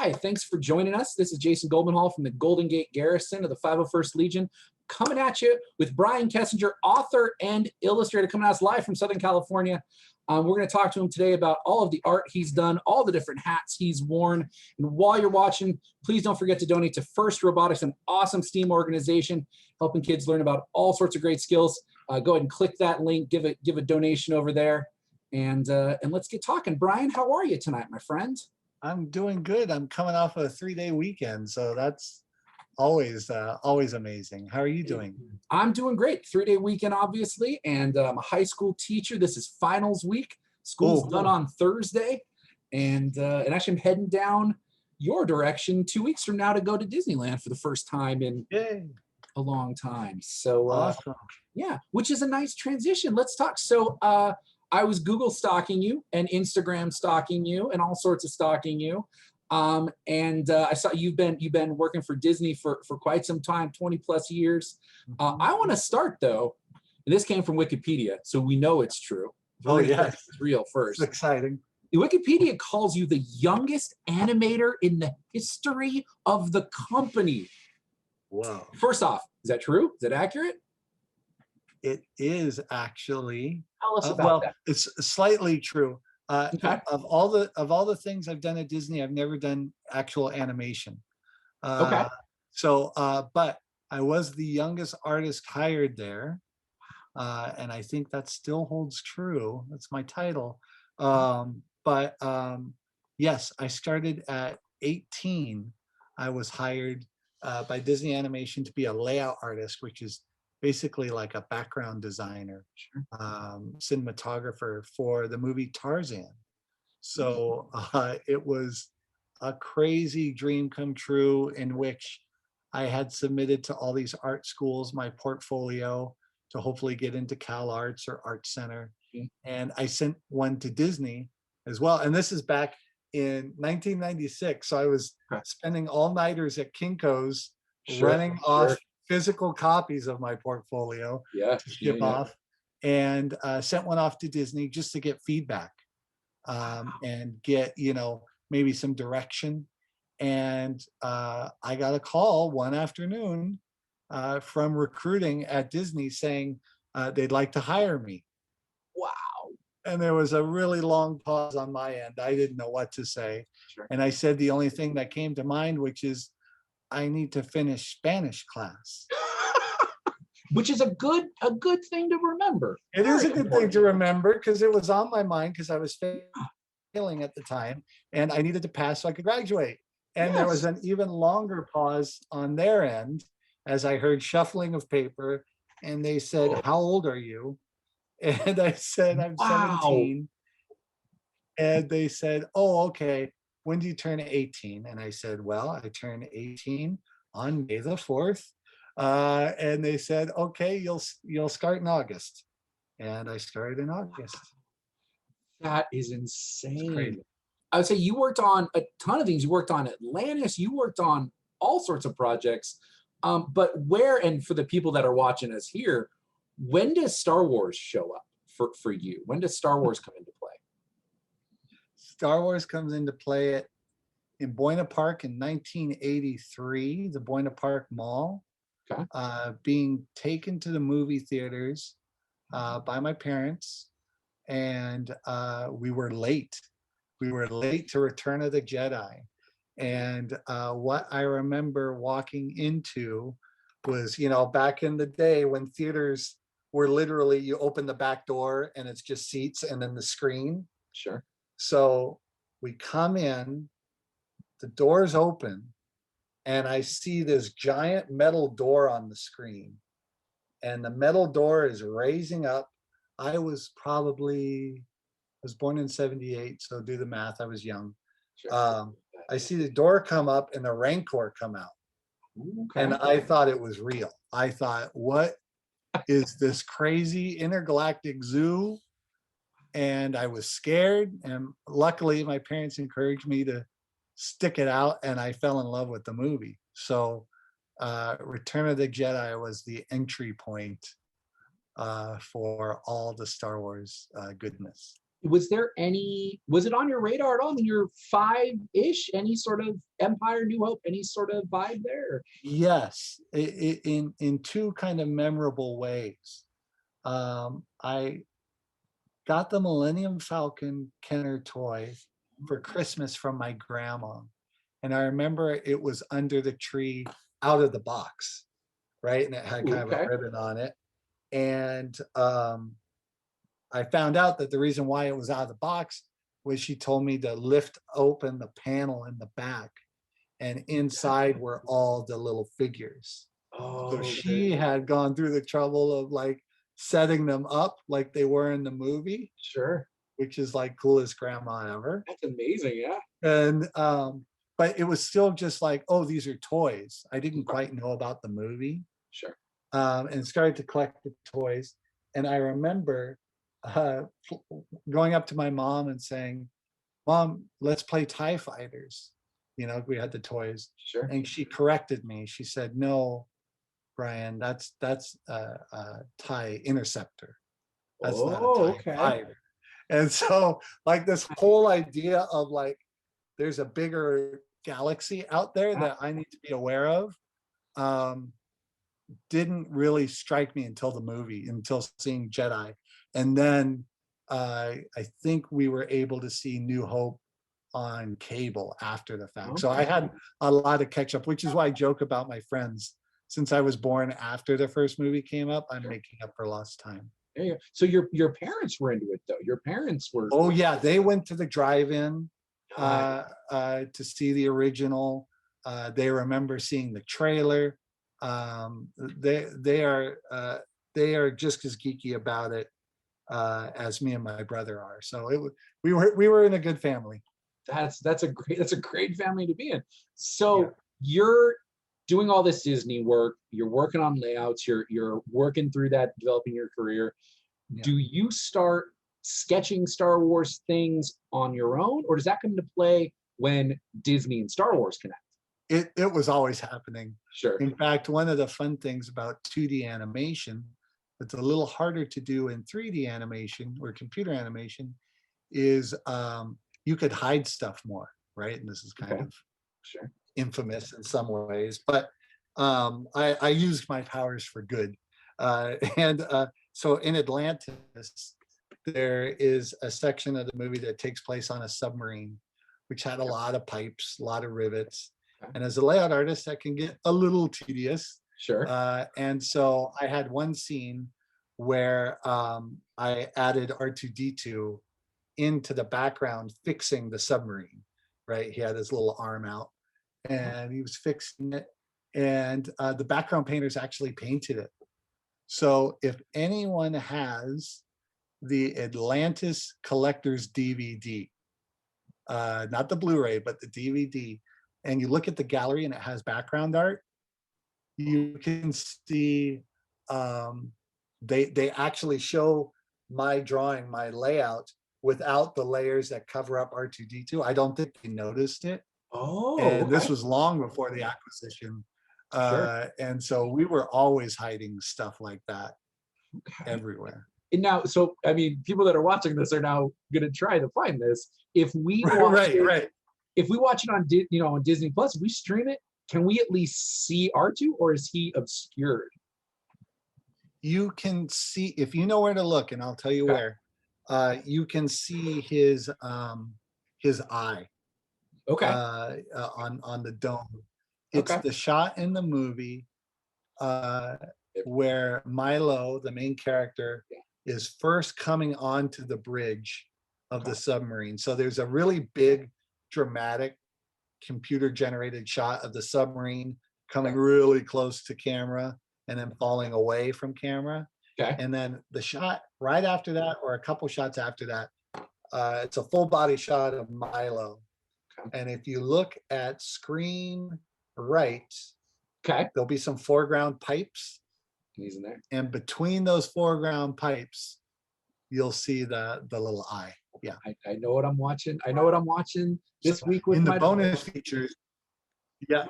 Hi, thanks for joining us. This is Jason Goldman-Hall from the Golden Gate Garrison of the 501st Legion, coming at you with Brian Kesinger, author and illustrator, coming at us live from Southern California. We're going to talk to him today about all of the art he's done, all the different hats he's worn. And while you're watching, please don't forget to donate to First Robotics, an awesome STEAM organization helping kids learn about all sorts of great skills. Go ahead and click that link, give a donation over there, and let's get talking. Brian, how are you tonight, my friend? I'm doing good. I'm coming off a 3-day weekend, so that's always amazing. How are you doing? I'm doing great. 3-day weekend, obviously, and I'm a high school teacher. This is finals week. School's done on Thursday, and actually I'm heading down your direction 2 weeks from now to go to Disneyland for the first time in a long time. So awesome. Yeah, which is a nice transition. Let's talk. So I was Google stalking you and Instagram stalking you and all sorts of stalking you. I saw you've been working for Disney for quite some time, 20 plus years. I want to start though, and this came from Wikipedia, so we know it's true. Oh yes, it's real first. It's exciting. Wikipedia calls you the youngest animator in the history of the company. Whoa. First off, is that true? Is that accurate? It is actually. Tell us about that. It's slightly true. Okay. Of all the things I've done at Disney, I've never done actual animation. Okay. So, but I was the youngest artist hired there, and I think that still holds true. That's my title. Yes, I started at 18. I was hired by Disney Animation to be a layout artist, which is basically like a background designer, cinematographer for the movie Tarzan. So it was a crazy dream come true, in which I had submitted to all these art schools my portfolio to hopefully get into Cal Arts or Art Center. And I sent one to Disney as well. And this is back in 1996. So I was spending all-nighters at Kinko's running off physical copies of my portfolio to ship off, and sent one off to Disney just to get feedback and get, maybe some direction. And I got a call one afternoon from recruiting at Disney saying they'd like to hire me. Wow. And there was a really long pause on my end. I didn't know what to say. And I said the only thing that came to mind, which is, I need to finish Spanish class. Which is a good thing to remember. It is a good thing to remember, because it was on my mind, because I was failing at the time and I needed to pass so I could graduate. And there was an even longer pause on their end as I heard shuffling of paper, and they said, "How old are you?" And I said, "I'm 17. And they said, "Oh, okay. When do you turn 18? And I said, "Well, I turn 18 on May the 4th. And they said, "Okay, you'll start in August." And I started in August. That is insane. I would say you worked on a ton of things. You worked on Atlantis. You worked on all sorts of projects. But where, and for the people that are watching us here, when does Star Wars show up for you? When does Star Wars come into play? Star Wars comes into play in Buena Park in 1983, the Buena Park Mall, being taken to the movie theaters by my parents. And we were late. We were late to Return of the Jedi. And what I remember walking into was, back in the day when theaters were literally, you open the back door and it's just seats and then the screen. Sure. So we come in, the doors open, and I see this giant metal door on the screen. And the metal door is raising up. I was born in 78, so do the math, I was young. Sure. I see the door come up and the Rancor come out. And I thought it was real. I thought, what is this crazy intergalactic zoo? And I was scared, and luckily my parents encouraged me to stick it out, and I fell in love with the movie. So Return of the Jedi was the entry point for all the Star Wars goodness. Was it on your radar at all when you're five-ish? Any sort of Empire, New Hope, any sort of vibe there? Yes, in two kind of memorable ways. I got the Millennium Falcon Kenner toy for Christmas from my grandma. And I remember it was under the tree out of the box, right? And it had Ooh, kind of a okay. ribbon on it. And I found out that the reason why it was out of the box was she told me to lift open the panel in the back, and inside were all the little figures. So Oh, she had gone through the trouble of like setting them up like they were in the movie, sure. which is like coolest grandma ever. That's amazing. Yeah. And but it was still just like, oh, these are toys. I didn't Right. quite know about the movie. Sure. And started to collect the toys. And I remember uh, going up to my mom and saying, Mom, let's play TIE Fighters. You know, we had the toys. Sure. And she corrected me. She said, no, Brian, that's a TIE Interceptor. That's not a Oh, TIE okay. fighter. And so like this whole idea of like, there's a bigger galaxy out there that I need to be aware of, didn't really strike me until the movie, until seeing Jedi. And then I think we were able to see New Hope on cable after the fact. So I had a lot of catch up, which is why I joke about my friends. Since I was born after the first movie came up, I'm making up for lost time. There you go. So your parents were into it though. Your parents were. Oh yeah, they went to the drive-in Nice. to see the original. They remember seeing the trailer. They are just as geeky about it as me and my brother are. So we were in a good family. That's a great family to be in. So Yeah. you're doing all this Disney work. You're working on layouts. You're working through that, developing your career. Yeah. Do you start sketching Star Wars things on your own, or does that come into play when Disney and Star Wars connect? It was always happening. Sure. In fact, one of the fun things about 2D animation, that's a little harder to do in 3D animation or computer animation, is you could hide stuff more, right? And this is kind of Sure. infamous in some ways, but I used my powers for good. And so in Atlantis, there is a section of the movie that takes place on a submarine, which had a lot of pipes, a lot of rivets. And as a layout artist, that can get a little tedious. Sure. And so I had one scene where I added R2D2 into the background fixing the submarine, right? He had his little arm out and he was fixing it. And the background painters actually painted it. So if anyone has the Atlantis Collector's DVD, not the Blu-ray, but the DVD, and you look at the gallery and it has background art, you can see they actually show my drawing, my layout, without the layers that cover up R2D2. I don't think they noticed it. Oh, And this was long before the acquisition. Sure. And so we were always hiding stuff like that everywhere. And now, so I mean, people that are watching this are now going to try to find this. If we watch Right. If we watch it on on Disney Plus, if we stream it, can we at least see R2, or is he obscured? You can see, if you know where to look, and I'll tell you where. You can see his eye. Okay. On the dome. It's the shot in the movie where Milo, the main character, is first coming onto the bridge of the submarine. So there's a really big, dramatic, computer-generated shot of the submarine coming really close to camera and then falling away from camera. And then the shot right after that, or a couple shots after that, it's a full body shot of Milo. And if you look at screen right, there'll be some foreground pipes. He's in there. And between those foreground pipes, you'll see the little eye. Yeah. I know what I'm watching. I know what I'm watching this week with in the my bonus features. Yeah,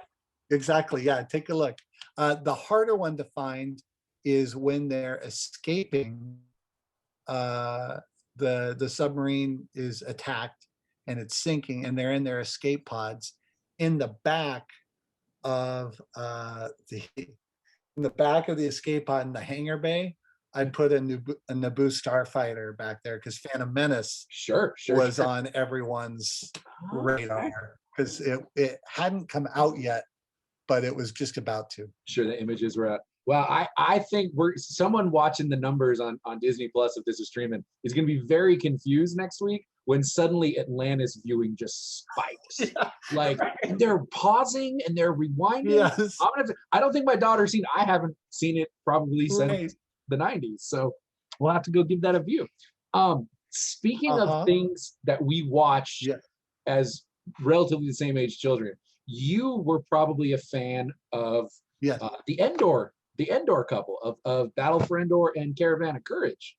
exactly. Yeah, take a look. The harder one to find is when they're escaping the submarine is attacked and it's sinking, and they're in their escape pods. In the back of the escape pod in the hangar bay, I put a Naboo starfighter back there because Phantom Menace Sure. was on everyone's radar because it hadn't come out yet, but it was just about to. Sure, the images were out. Well, I think someone watching the numbers on Disney Plus, if this is streaming, is going to be very confused next week when suddenly Atlantis viewing just spikes. Like, and they're pausing and they're rewinding. Yes. I don't think my daughter's seen. I haven't seen it probably since the 90s, so we'll have to go give that a view. Speaking of things that we watched as relatively the same age children, you were probably a fan of the Endor couple of Battle for Endor and Caravan of Courage,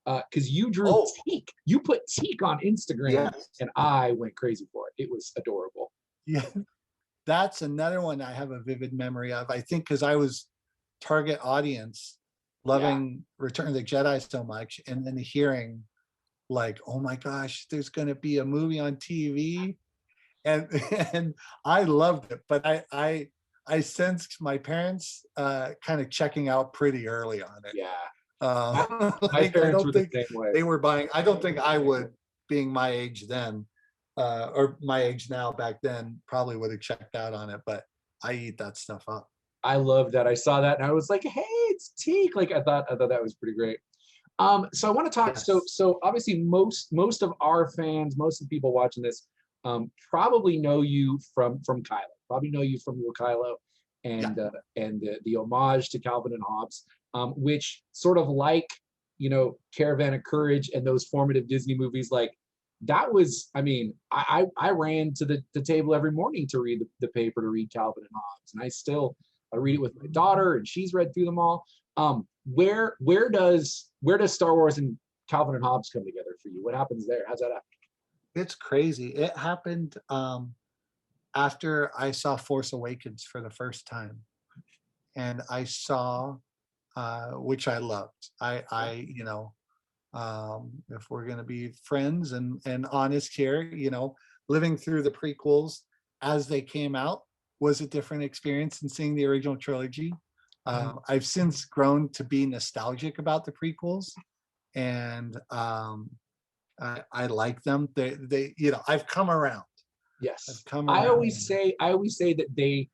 because you drew Teak. You put Teak on Instagram, and I went crazy for it. It was adorable. Yeah, that's another one I have a vivid memory of. I think because I was target audience, loving Return of the Jedi so much, and then hearing like, oh my gosh, there's going to be a movie on TV, and I loved it, but I sensed my parents kind of checking out pretty early on it. My parents were the same way. They were buying. I don't think I would, being my age then, or my age now, back then, probably would have checked out on it. But I eat that stuff up. I love that. I saw that and I was like, hey, it's Teak. Like I thought that was pretty great. So I want to talk. So obviously most of our fans, most of the people watching this, probably know you from Kylo. Probably know you from your Kylo and the homage to Calvin and Hobbes, which sort of like, Caravan of Courage and those formative Disney movies, like that was, I mean, I ran to the table every morning to read the paper, to read Calvin and Hobbes, and I read it with my daughter, and she's read through them all. Where does Star Wars and Calvin and Hobbes come together for you? What happens there? How's that happen? It's crazy. It happened after I saw Force Awakens for the first time, and I saw, which I loved. If we're going to be friends and honest here, living through the prequels as they came out was a different experience than seeing the original trilogy. I've since grown to be nostalgic about the prequels, and I like them. They I've come around. Yes, I always say that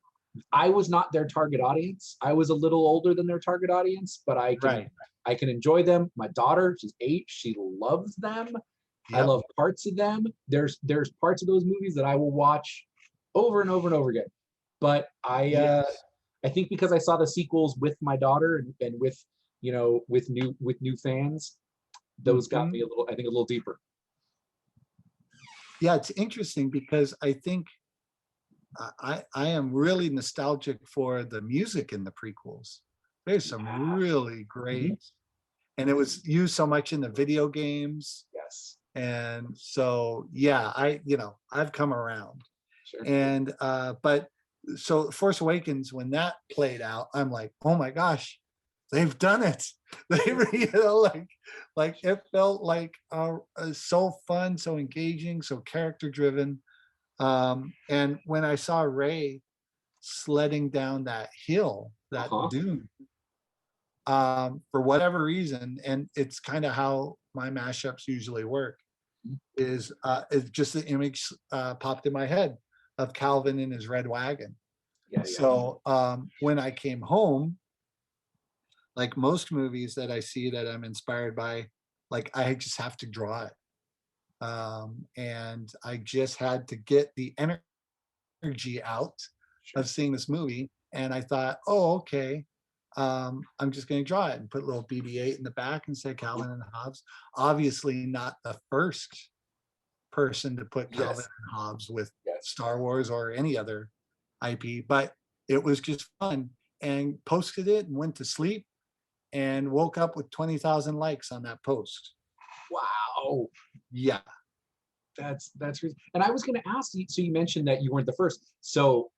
I was not their target audience. I was a little older than their target audience, but I can enjoy them. My daughter, she's 8, she loves them. Yep. I love parts of them. There's parts of those movies that I will watch over and over and over again. But I think because I saw the sequels with my daughter and with new fans, those got me a little deeper. Yeah, it's interesting because I think I am really nostalgic for the music in the prequels. There's some really great, and it was used so much in the video games. Yes. And so, I've come around. Sure. And, but so Force Awakens, when that played out, I'm like, oh my gosh, they've done it. They, like it felt like so fun, so engaging, so character driven. And when I saw Rey sledding down that hill, that dune, for whatever reason, and it's kind of how my mashups usually work, is just the image popped in my head of Calvin in his red wagon. So when I came home, like most movies that I see that I'm inspired by, like I just have to draw it. And I just had to get the energy out of seeing this movie. And I thought, oh, okay, I'm just going to draw it and put a little BB-8 in the back and say Calvin and Hobbes. Obviously not the first person to put Calvin and Hobbes with Star Wars or any other IP, but it was just fun, and posted it and went to sleep and woke up with 20,000 likes on that post. Wow. Yeah. That's crazy. And I was going to ask you, so you mentioned that you weren't the first. So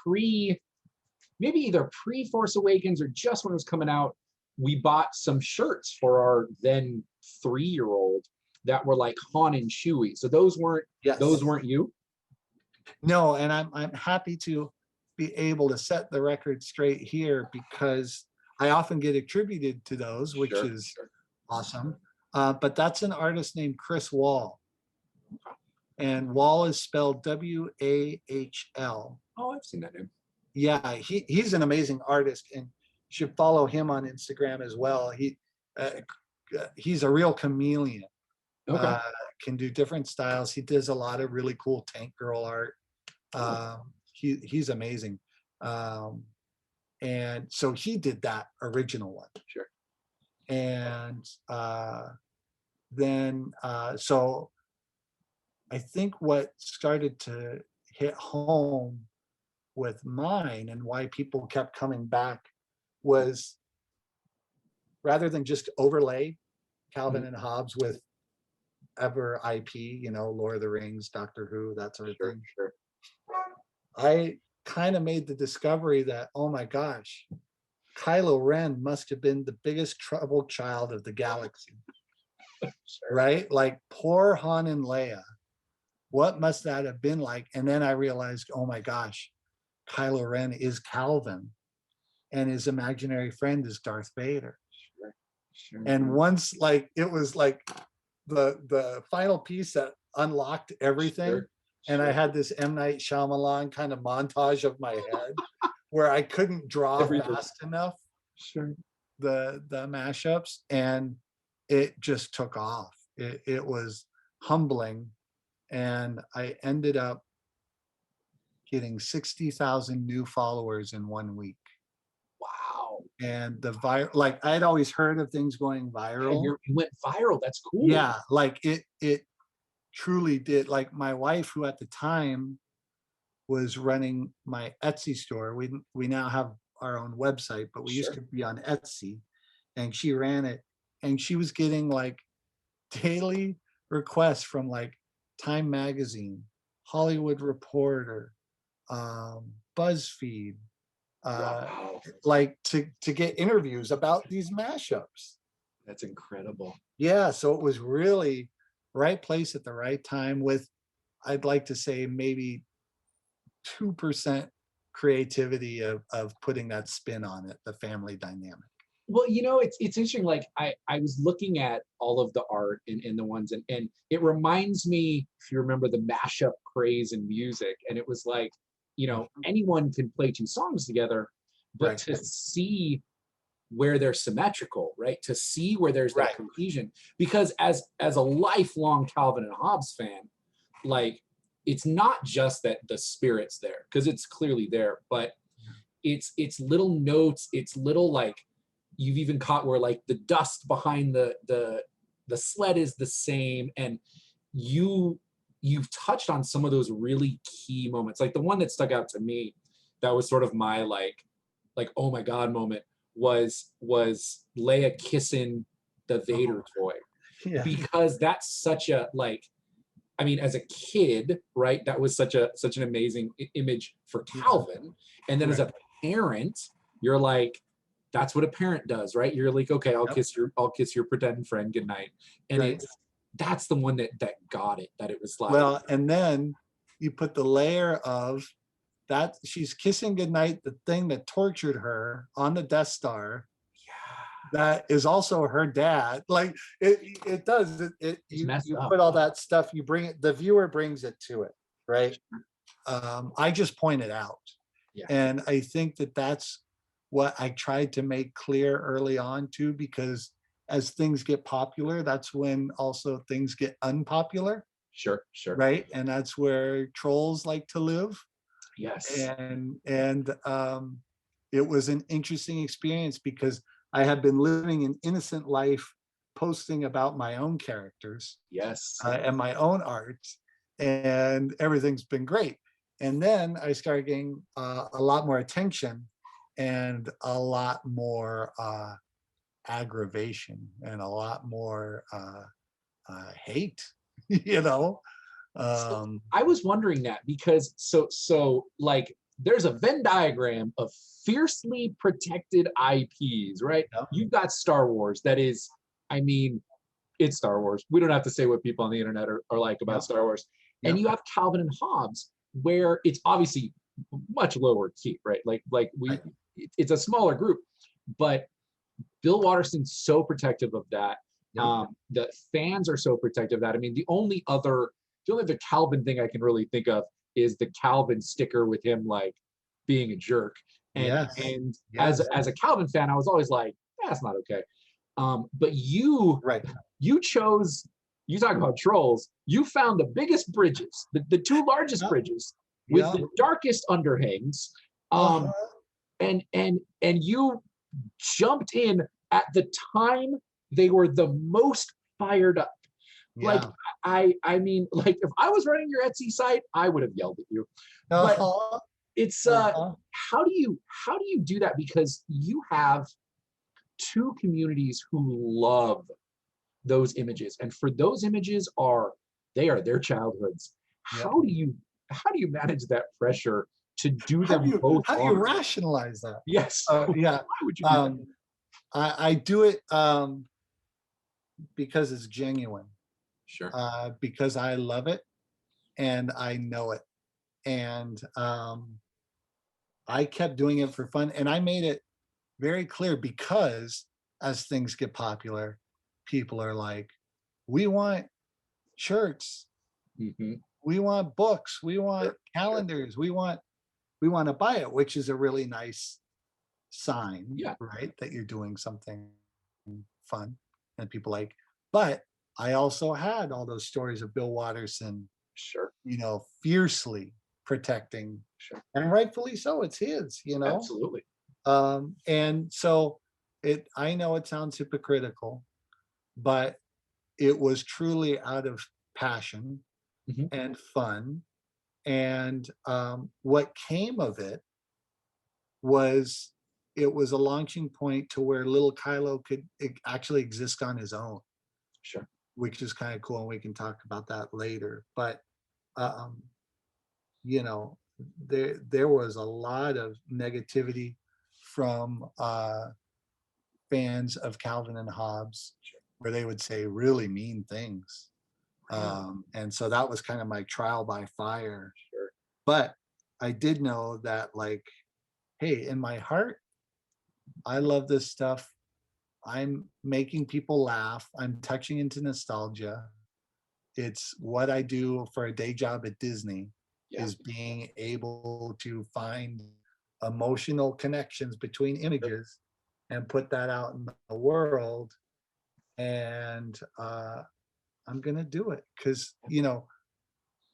maybe either pre-Force Awakens or just when it was coming out, we bought some shirts for our then 3-year-old that were like Han and Chewie. So those weren't Yes. you? No, and I'm happy to be able to set the record straight here, because I often get attributed to those, which is awesome. But that's an artist named Chris Wall. And Wall is spelled W-A-H-L. Oh, I've seen that name. Yeah, he's an amazing artist, and you should follow him on Instagram as well. He's a real chameleon. Okay. Can do different styles. He does a lot of really cool tank girl art. He's amazing. And so he did that original one. Sure. And then so I think what started to hit home with mine, and why people kept coming back, was rather than just overlay Calvin and Hobbes with ever IP, you know, Lord of the Rings, Doctor Who, that sort of thing. Sure. I kind of made the discovery that, oh my gosh, Kylo Ren must have been the biggest troubled child of the galaxy. Right? Like poor Han and Leia. What must that have been like? And then I realized, oh my gosh, Kylo Ren is Calvin, and his imaginary friend is Darth Vader. Sure. And once, like, it was like the final piece that unlocked everything. Sure. And I had this M. Night Shyamalan kind of montage of my head where I couldn't draw fast enough. Sure. The mashups, and it just took off. It was humbling, and I ended up getting 60,000 new followers in 1 week. Wow. And like, I'd always heard of things going viral. You went viral. That's cool. Yeah, like it truly did. Like my wife, who at the time was running my Etsy store, we now have our own website, but we used to be on Etsy, and she ran it, and she was getting like daily requests from like Time Magazine, Hollywood Reporter, BuzzFeed, like to get interviews about these mashups. That's incredible. Yeah, so it was really right place at the right time, with, I'd like to say, maybe 2% creativity of putting that spin on it, the family dynamic. Well, you know, it's interesting. Like I was looking at all of the art in the ones, and it reminds me, if you remember, the mashup craze in music, and it was like, you know, anyone can play two songs together, but to see where they're symmetrical, right? To see where there's that cohesion, because as a lifelong Calvin and Hobbes fan, like, it's not just that the spirit's there, because it's clearly there, but it's little notes, it's little, like, you've even caught where like the dust behind the sled is the same, and you've touched on some of those really key moments. Like the one that stuck out to me, that was sort of my like oh my god moment, was Leia kissing the Vader toy. Yeah. Because that's such a, like, I mean, as a kid, right, that was such an amazing image for Calvin. And then as a parent, you're like, that's what a parent does, right? You're like, okay, I'll kiss your pretend friend goodnight. And that's the one that got it, that it was like, well, and then you put the layer of that she's kissing goodnight, the thing that tortured her on the Death Star. That is also her dad. Like it does. You put all that stuff, you bring it, the viewer brings it to it, right? I just point it out. Yeah. And I think that what I tried to make clear early on too, because as things get popular, that's when also things get unpopular. Sure. Right. And that's where trolls like to live. Yes. And it was an interesting experience, because I had been living an innocent life, posting about my own characters, and my own art, and everything's been great. And then I started getting a lot more attention, and a lot more aggravation, and a lot more hate. You know. So I was wondering that, because so like, there's a Venn diagram of fiercely protected IPs, right? Yep. You've got Star Wars, that is, I mean, it's Star Wars. We don't have to say what people on the internet are like about Star Wars. And you have Calvin and Hobbes, where it's obviously much lower key, right? It's a smaller group, but Bill Watterson's so protective of that. The fans are so protective of that. I mean, the only other Calvin thing I can really think of is the Calvin sticker with him like being a jerk. And as a Calvin fan, I was always like, that's not okay. But you chose, you talk about trolls, you found the biggest bridges, the two largest bridges with the darkest underhangs. And you jumped in at the time they were the most fired up. Like, I mean, like, if I was running your Etsy site, I would have yelled at you. But it's how do you do that? Because you have two communities who love those images, and for those images they are their childhoods. How do you manage that pressure to do them both? How do you rationalize that? Yes. Why would you do that? I do it because it's genuine. Sure. Because I love it and I know it. And I kept doing it for fun. And I made it very clear, because as things get popular, people are like, we want shirts. We want books. We want calendars. We want to buy it, which is a really nice sign, right? That you're doing something fun and people like. But I also had all those stories of Bill Watterson, fiercely protecting, and rightfully so. It's his, Absolutely. And so I know it sounds hypocritical, but it was truly out of passion and fun. And what came of it was a launching point to where little Kylo could actually exist on his own. Sure. Which is kind of cool, and we can talk about that later. But there was a lot of negativity from fans of Calvin and Hobbes, where they would say really mean things. And so that was kind of my trial by fire. Sure. But I did know that, like, hey, in my heart, I love this stuff. I'm making people laugh. I'm touching into nostalgia. It's what I do for a day job at Disney, is being able to find emotional connections between images and put that out in the world. And I'm going to do it because,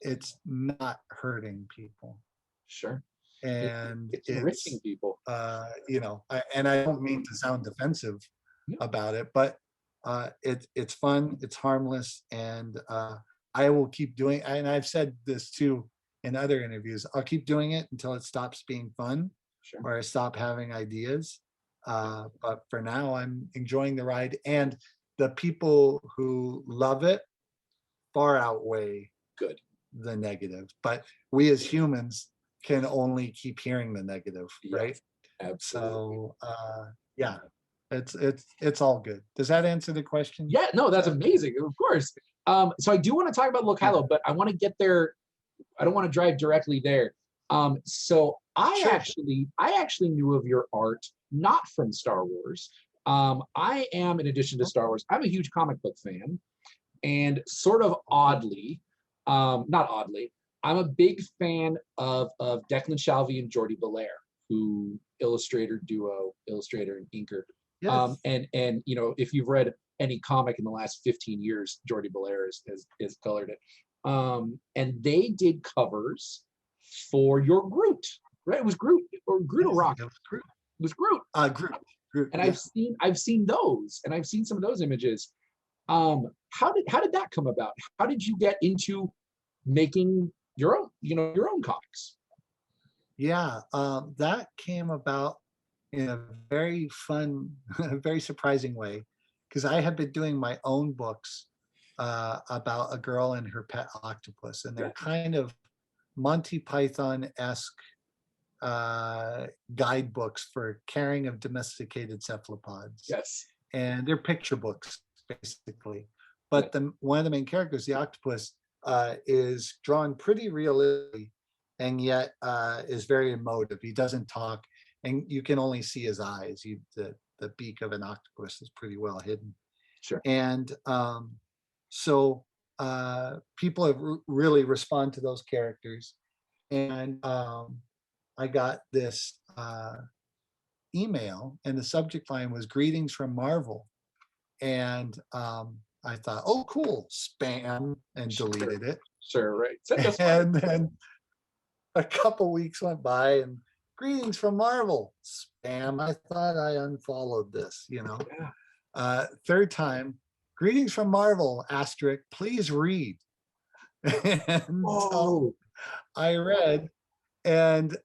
it's not hurting people. Sure. And it's enriching people. And I don't mean to sound defensive about it, but it's fun, it's harmless, and I will keep doing. And I've said this too in other interviews. I'll keep doing it until it stops being fun, or I stop having ideas. But for now, I'm enjoying the ride, and the people who love it far outweigh the negative. But we as humans can only keep hearing the negative, right? Absolutely. So it's all good. Does that answer the question? Yeah, no, that's amazing. Of course. So I do want to talk about Kylo, but I want to get there. I don't want to drive directly there. So I actually knew of your art not from Star Wars. I am, in addition to Star Wars, I'm a huge comic book fan, and sort of oddly, not oddly, I'm a big fan of Declan Shalvey and Jordi Belair, who illustrator and inker. Yes. And if you've read any comic in the last 15 years, Jordi Belair has colored it. And they did covers for your Groot, right? It was Groot or Rocket. It was Groot. Groot. And I've seen those, and I've seen some of those images. How did that come about? How did you get into making your own comics? Yeah, that came about in a very fun, very surprising way, because I had been doing my own books about a girl and her pet octopus, and they're kind of Monty Python-esque guidebooks for caring of domesticated cephalopods. Yes. And they're picture books, basically. But one of the main characters, the octopus, is drawn pretty realistically, and yet is very emotive. He doesn't talk, and you can only see his eyes. The beak of an octopus is pretty well hidden. Sure. And so people have really responded to those characters. And I got this email, and the subject line was "Greetings from Marvel." And I thought, oh, cool, spam, and deleted it. Sure, right. And then a couple weeks went by, and "Greetings from Marvel," spam. I thought I unfollowed this, Yeah. Third time, "Greetings from Marvel, asterisk, please read." And so I read, and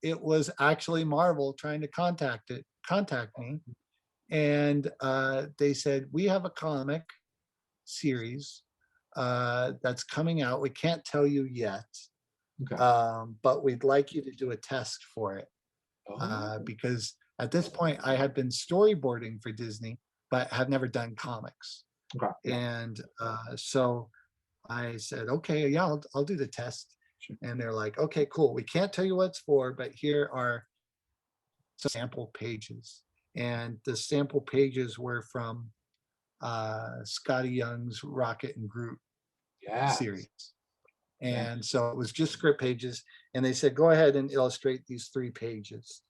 it was actually Marvel trying to contact me. And they said, "We have a comic series that's coming out. We can't tell you yet, but we'd like you to do a test for it." Because at this point I had been storyboarding for Disney, but have never done comics. And so I said, okay, yeah, I'll do the test. Sure. And they're like, okay, cool. We can't tell you what it's for, but here are some sample pages. And the sample pages were from Scotty Young's Rocket and Groot series. And so it was just script pages. And they said, go ahead and illustrate these 3 pages.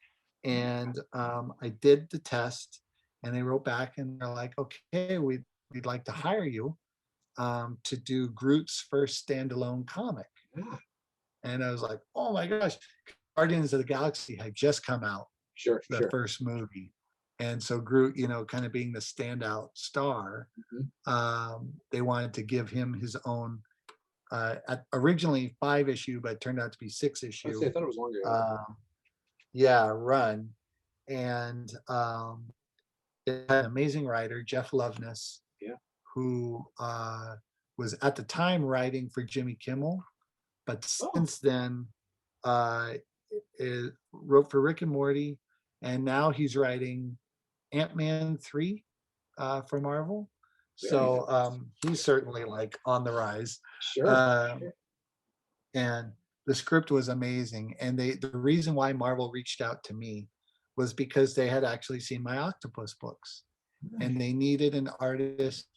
And I did the test, and they wrote back, and they're like, okay, we'd like to hire you to do Groot's first standalone comic. And I was like, oh my gosh, Guardians of the Galaxy had just come out. The first movie. And so Groot, kind of being the standout star, they wanted to give him his own, originally 5-issue, but it turned out to be 6-issue. I thought it was longer. Run. And it had an amazing writer, Jeff Loveness, who was at the time writing for Jimmy Kimmel, but since then wrote for Rick and Morty, and now he's writing Ant-Man 3 for Marvel. So he's certainly like on the rise. And the script was amazing. And the reason why Marvel reached out to me was because they had actually seen my octopus books, and they needed an artist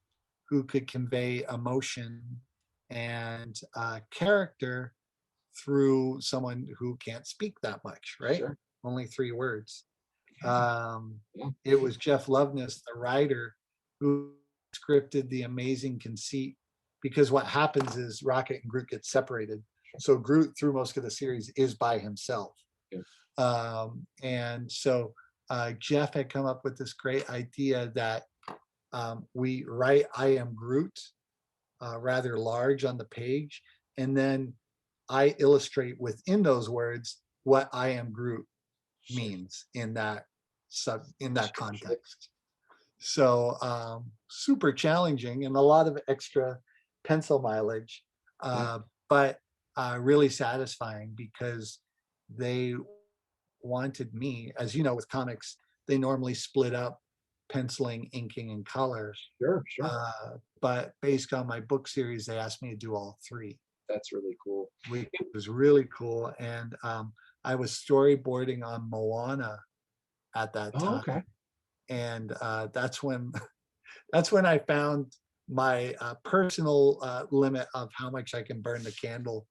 who could convey emotion and character through someone who can't speak that much, right? Only 3 words. It was Jeff Loveness, the writer, who scripted the amazing conceit, because what happens is Rocket and Groot get separated. So Groot, through most of the series, is by himself. And so Jeff had come up with this great idea that we write "I am Groot" rather large on the page, and then I illustrate within those words what "I am Groot" means in that context. So super challenging and a lot of extra pencil mileage, but really satisfying, because they wanted me, as you know, with comics, they normally split up penciling, inking, and color. But based on my book series, they asked me to do all 3. That's really cool. It was really cool. And I was storyboarding on Moana at that time. And that's when I found my personal limit of how much I can burn the candle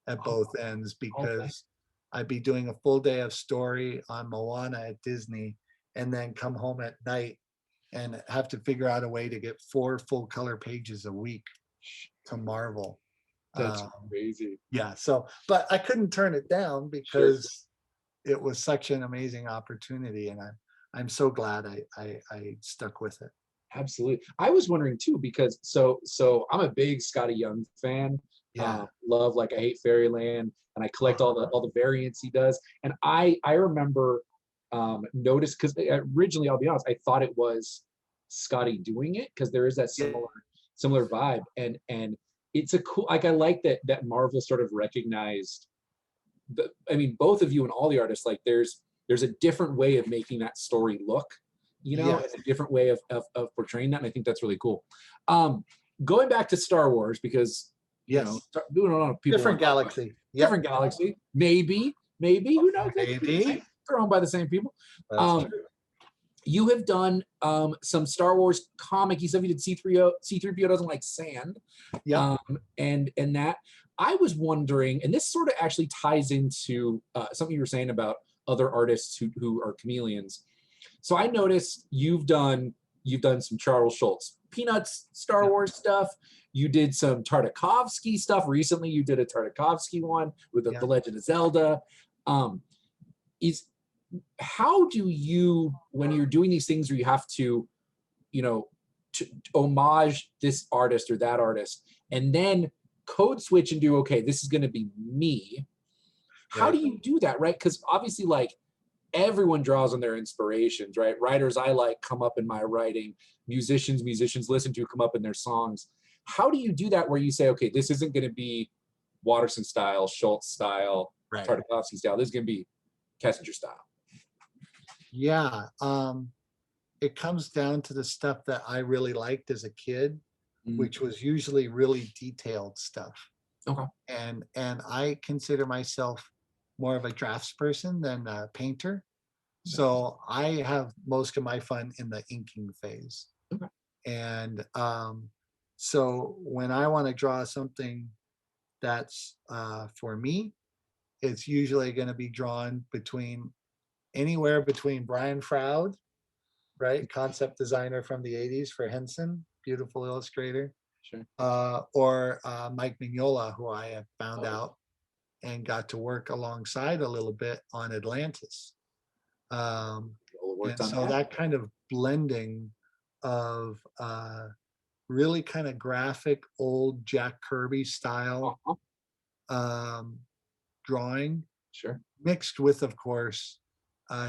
at both ends, because I'd be doing a full day of story on Moana at Disney, and then come home at night and have to figure out a way to get 4 full color pages a week to Marvel. That's crazy. Yeah. So, but I couldn't turn it down, because it was such an amazing opportunity, and I'm so glad I stuck with it. Absolutely. I was wondering too, because so I'm a big Scotty Young fan. Love, like, I Hate Fairyland, and I collect all the variants he does. And I remember noticed, because originally, I'll be honest, I thought it was Scotty doing it, because there is that similar vibe, and it's a cool, like, I like that Marvel sort of recognized both of you and all the artists, like, there's a different way of making that story look, and a different way of portraying that, and I think that's really cool. going back to Star Wars, because Yes. we don't know people Different galaxy. different galaxy, maybe who knows? Maybe. They're owned by the same people. That's true. You have done some Star Wars comic-y stuff. You did C3PO doesn't like sand. Yeah. And that I was wondering, and this sort of actually ties into something you were saying about other artists who are chameleons. So I noticed you've done some Charles Schultz Peanuts Star Wars stuff. You did some Tartakovsky stuff recently. You did a Tartakovsky one with the Legend of Zelda. How do you, when you're doing these things where you have to, to homage this artist or that artist, and then code switch and do, okay, this is going to be me. How do you do that, right? Because obviously, like, everyone draws on their inspirations, right? Writers I like come up in my writing. Musicians listen to come up in their songs. How do you do that where you say, okay, this isn't going to be Watterson style, Schultz style, Tartakovsky style. This is going to be Kesinger style. Yeah. It comes down to the stuff that I really liked as a kid, which was usually really detailed stuff. Okay. And I consider myself more of a draftsperson than a painter. So I have most of my fun in the inking phase. Okay. And so when I want to draw something that's for me, it's usually going to be drawn anywhere between Brian Froud, right? Concept designer from the 80s for Henson, beautiful illustrator. Sure. Or Mike Mignola, who I have found out and got to work alongside a little bit on Atlantis. And so that kind of blending of really kind of graphic old Jack Kirby style drawing, mixed with, of course,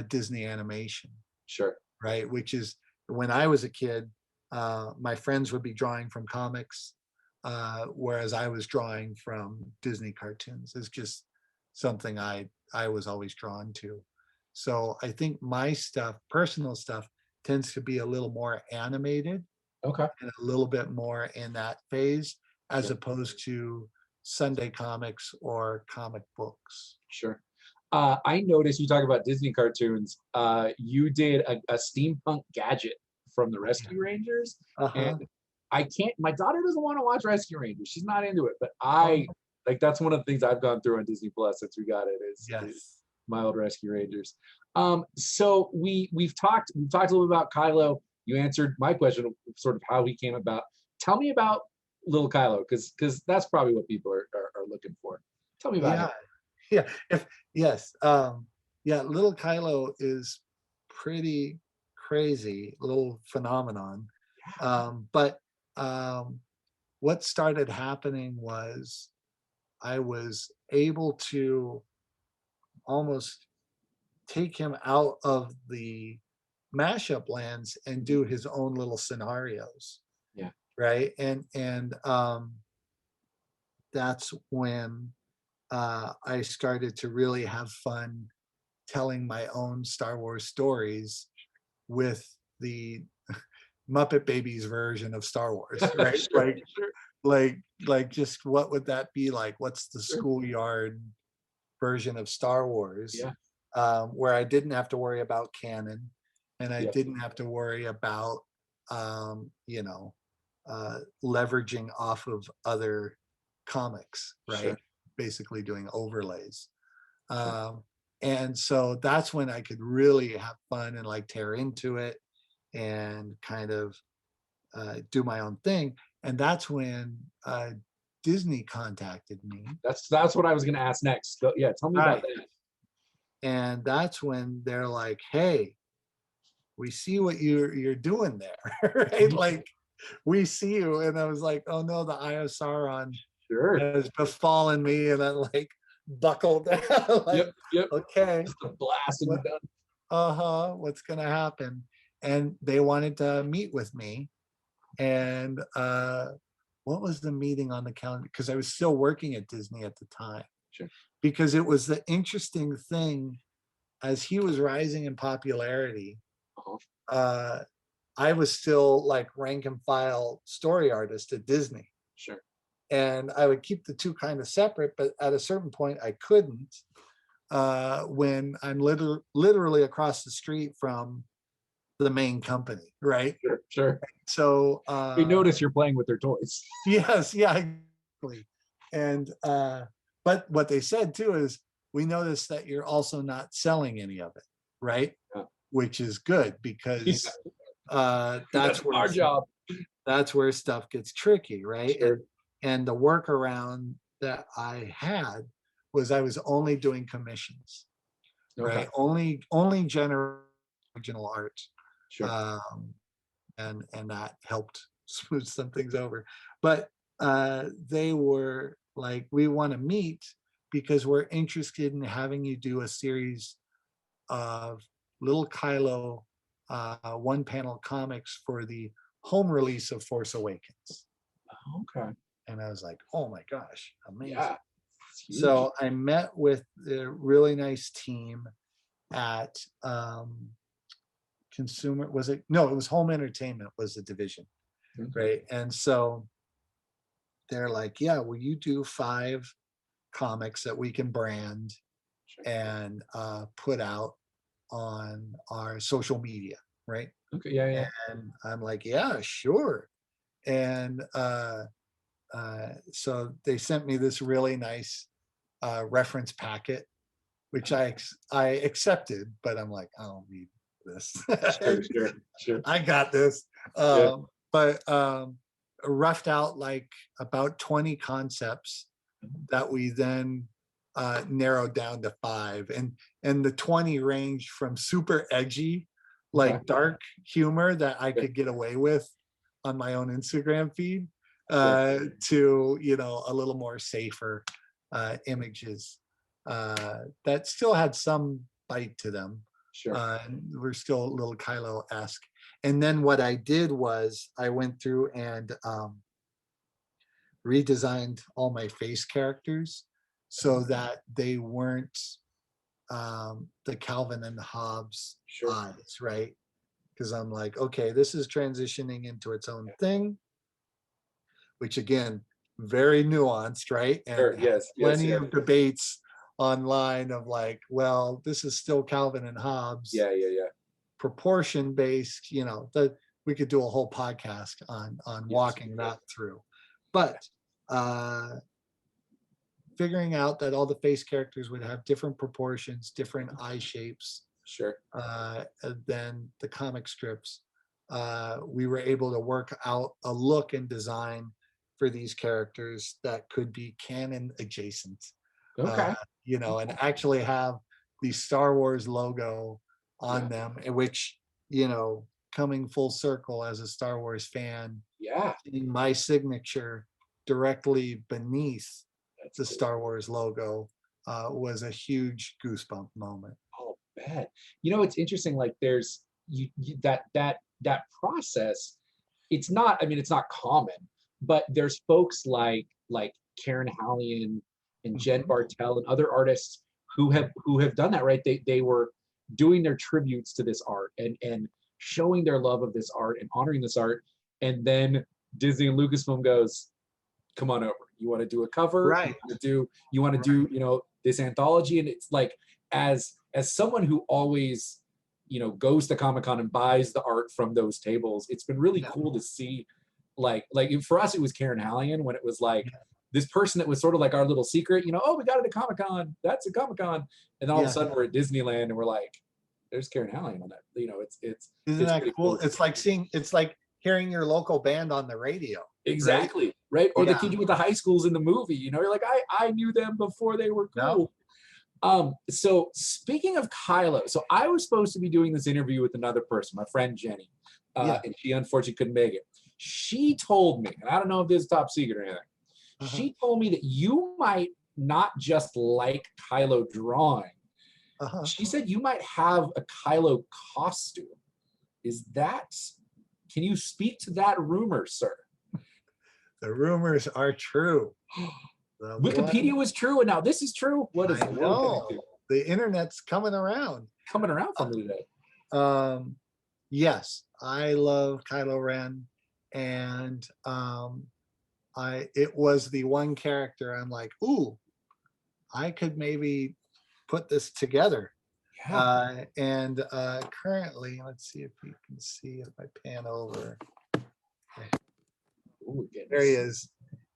Disney animation. Sure. Right, which is, when I was a kid, my friends would be drawing from comics, whereas I was drawing from Disney cartoons. It's just something I was always drawn to. So I think my stuff, personal stuff, tends to be a little more animated, and a little bit more in that phase, as opposed to Sunday comics or comic books. Sure. I noticed you talk about Disney cartoons. You did a steampunk gadget from the Rescue Rangers, and my daughter doesn't want to watch Rescue Rangers. She's not into it, but that's one of the things I've gone through on Disney Plus since we got it is my old Rescue Rangers. So we've talked a little about Kylo. You answered my question of sort of how he came about. Tell me about little Kylo, because that's probably what people are looking for. Tell me about it. Little Kylo is pretty crazy little phenomenon. But what started happening was I was able to almost take him out of the mashup lands and do his own little scenarios. Yeah. Right. And that's when I started to really have fun telling my own Star Wars stories with the Muppet Babies version of Star Wars, right? Like just what would that be like? What's the schoolyard version of Star Wars? Where I didn't have to worry about canon, and I didn't have to worry about leveraging off of other comics, right? Basically doing overlays. And so that's when I could really have fun and like tear into it and kind of do my own thing. And that's when Disney contacted me. That's what I was going to ask next. Tell me about that. And that's when they're like, "Hey, we see what you're doing there," right? Like, we see you. And I was like, "Oh no, the Eye of Sauron has befallen me," and I like buckled down. Like, okay, just a blast and done. What's gonna happen? And they wanted to meet with me. And what was the meeting on the calendar? Because I was still working at Disney at the time. Because it was the interesting thing, as he was rising in popularity, I was still like rank and file story artist at Disney. Sure. And I would keep the two kind of separate, but at a certain point I couldn't, when I'm literally across the street from the main company, right? Sure, sure. So we notice you're playing with their toys. yes, yeah, exactly. And but what they said too is, we noticed that you're also not selling any of it, right? Yeah. Which is good, because That's where our job. that's where stuff gets tricky, right? Sure. And the workaround that I had was I was only doing commissions, Okay. right? Only general original art. Sure. And that helped smooth some things over. But they were like, we want to meet because we're interested in having you do a series of little Kylo one panel comics for the home release of Force Awakens. Okay. And I was like, oh my gosh, amazing. Yeah. So I met with a really nice team at Consumer, was it? No, it was Home Entertainment was the division, right? And so they're like, yeah, will you do 5 comics that we can brand and put out on our social media, right? Okay, yeah, yeah. And I'm like, yeah, sure. And so they sent me this really nice reference packet, which I accepted, but I'm like, I don't need this. Sure. I got this. But roughed out like about 20 concepts that we then narrowed down to 5, and the 20 ranged from super edgy, like dark humor that I could get away with on my own Instagram feed, to, you know, a little more safer images that still had some bite to them. Sure. We're still a little Kylo-esque. And then what I did was I went through and redesigned all my face characters so that they weren't the Calvin and Hobbes eyes, right? Because I'm like, okay, this is transitioning into its own thing, which again, very nuanced, right? And plenty of debates online of like, well, this is still Calvin and Hobbes. Proportion based, you know, that we could do a whole podcast on walking that through. But figuring out that all the face characters would have different proportions, different eye shapes, than the comic strips, we were able to work out a look and design for these characters that could be canon adjacent. You know, and actually have the Star Wars logo on them, in which, you know, coming full circle as a Star Wars fan, seeing my signature directly beneath the Star Wars logo was a huge goosebump moment. Oh, bad. You know, it's interesting. Like, there's that process. It's not. I mean, it's not common, but there's folks like Karen Hallian and Jen Bartel and other artists who have done that, right? They were doing their tributes to this art and showing their love of this art and honoring this art, and then Disney and Lucasfilm goes, come on over. You want to do a cover? Right. You want to do, you know, this anthology? And it's like, as someone who always, you know, goes to Comic-Con and buys the art from those tables, it's been really cool to see, like for us, it was Karen Hallian, when it was like this person that was sort of like our little secret, you know, oh, we got it at Comic-Con. That's a Comic-Con. And then all of a sudden we're at Disneyland and we're like, there's Karen Hallian on that. You know, isn't that cool? It's like hearing your local band on the radio. Exactly. Right. Or the kids with the high schools in the movie, you know, you're like, I knew them before they were cool. So speaking of Kylo, so I was supposed to be doing this interview with another person, my friend Jenny, and she unfortunately couldn't make it. She told me, and I don't know if this is top secret or anything, she told me that you might not just like Kylo drawing. She said you might have a Kylo costume. Can you speak to that rumor, sir? The rumors are true. Wikipedia was true, and now this is true. What is it? No, the internet's coming around. Coming around for me today. yes, I love Kylo Ren, and it was the one character I'm like, ooh, I could maybe put this together. Yeah. And currently, let's see if you can see if I pan over. Ooh, There he goodness. is